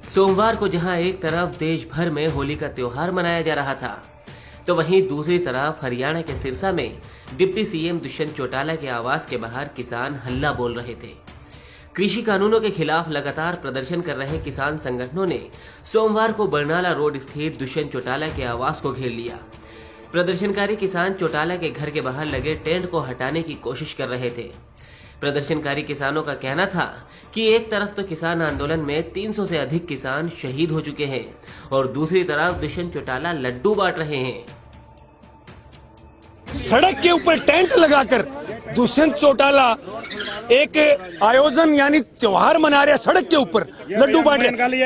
सोमवार को जहां एक तरफ देश भर में होली का त्योहार मनाया जा रहा था, तो वहीं दूसरी तरफ हरियाणा के सिरसा में डिप्टी सीएम दुष्यंत चौटाला के आवास के बाहर किसान हल्ला बोल रहे थे। कृषि कानूनों के खिलाफ लगातार प्रदर्शन कर रहे किसान संगठनों ने सोमवार को बरनाला रोड स्थित दुष्यंत चौटाला के आवास को घेर लिया। प्रदर्शनकारी किसान चौटाला के घर के बाहर लगे टेंट को हटाने की कोशिश कर रहे थे। प्रदर्शनकारी किसानों का कहना था कि एक तरफ तो किसान आंदोलन में 300 से अधिक किसान शहीद हो चुके हैं और दूसरी तरफ दुष्यंत चौटाला लड्डू बांट रहे हैं। सड़क के ऊपर टेंट लगाकर दुष्यंत चौटाला एक आयोजन यानी त्योहार मना रहे हैं। सड़क के ऊपर लड्डू बांट रहे।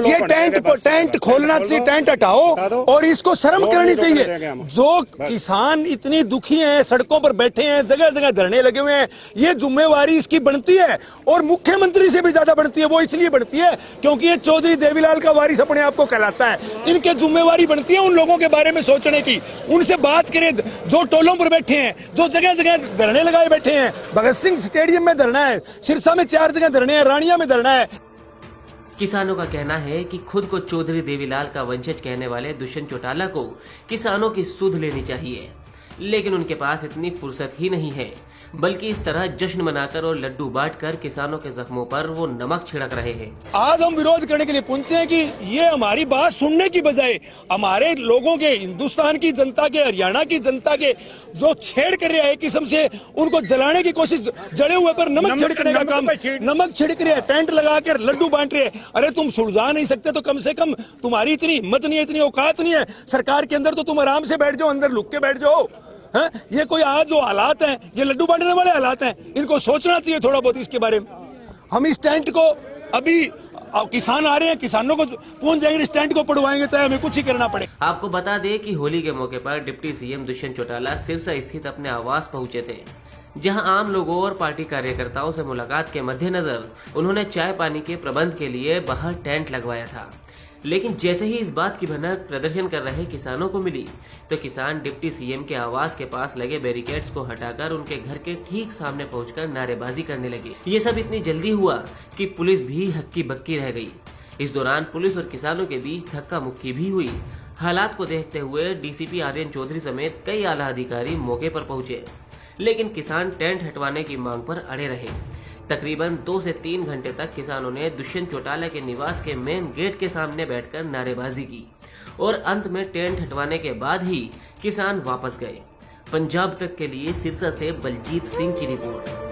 ये टेंट खोलना चाहिए, टेंट हटाओ और इसको शर्म करनी चाहिए। जो किसान इतनी दुखी हैं, सड़कों पर बैठे हैं, जगह जगह धरने लगे हुए हैं, ये जिम्मेवारी इसकी बनती है और मुख्यमंत्री से भी ज्यादा बनती है। वो इसलिए बनती है क्योंकि ये चौधरी देवीलाल का वारिस अपने आप को कहलाता है। इनके जिम्मेवारी बनती है उन लोगों के बारे में सोचने की, उनसे बात करें जो टोलों पर बैठे हैं, जो जगह जगह धरने लगाए बैठे हैं। भगत सिंह स्टेडियम में धरना है, सिरसा में 4 जगह धरने हैं, रानिया में धरना है। किसानों का कहना है कि खुद को चौधरी देवीलाल का वंशज कहने वाले दुष्यंत चौटाला को किसानों की सुध लेनी चाहिए, लेकिन उनके पास इतनी फुर्सत ही नहीं है, बल्कि इस तरह जश्न मनाकर और लड्डू बांटकर किसानों के जख्मों पर वो नमक छिड़क रहे हैं। आज हम विरोध करने के लिए पहुंचे हैं कि ये हमारी बात सुनने की बजाय हमारे लोगों के, हिंदुस्तान की जनता के, हरियाणा की जनता के जो छेड़ कर रहे हैं किस्म से उनको जलाने की कोशिश, जड़े हुए पर नमक छिड़कने का काम, नमक छिड़क रहे हैं, टेंट लगाकर लड्डू बांट रहे हैं। अरे तुम सुलझा नहीं सकते तो कम से कम तुम्हारी इतनी हिम्मत नहीं है, इतनी औकात नहीं है सरकार के अंदर, तो तुम आराम से बैठ जाओ, अंदर लुक के बैठ जाओ। है? ये कोई आज जो हालात हैं, ये लड्डू बांटने वाले हालात हैं, इनको सोचना चाहिए थोड़ा बहुत इसके बारे में। हम इस टेंट को अभी किसान आ रहे हैं, किसानों को पहुंच जाएंगे, इस टेंट को पड़वाएंगे, चाहे हमें कुछ ही करना पड़े। आपको बता दें कि होली के मौके पर डिप्टी सीएम दुष्यंत चौटाला सिरसा स्थित अपने आवास पहुंचे थे, जहां आम लोगों और पार्टी कार्यकर्ताओं से मुलाकात के मद्देनजर उन्होंने चाय पानी के प्रबंध के लिए बाहर टेंट लगवाया था। लेकिन जैसे ही इस बात की भनक प्रदर्शन कर रहे किसानों को मिली, तो किसान डिप्टी सीएम के आवास के पास लगे बैरिकेड्स को हटाकर उनके घर के ठीक सामने पहुंचकर नारेबाजी करने लगे। ये सब इतनी जल्दी हुआ कि पुलिस भी हक्की बक्की रह गई। इस दौरान पुलिस और किसानों के बीच धक्का मुक्की भी हुई। हालात को देखते हुए डीसीपी आर्यन चौधरी समेत कई आला अधिकारी मौके पर पहुंचे, लेकिन किसान टेंट हटवाने की मांग पर अड़े रहे। तकरीबन 2 से 3 घंटे तक किसानों ने दुष्यंत चौटाला के निवास के मेन गेट के सामने बैठकर नारेबाजी की और अंत में टेंट हटवाने के बाद ही किसान वापस गए। पंजाब तक के लिए सिरसा से बलजीत सिंह की रिपोर्ट।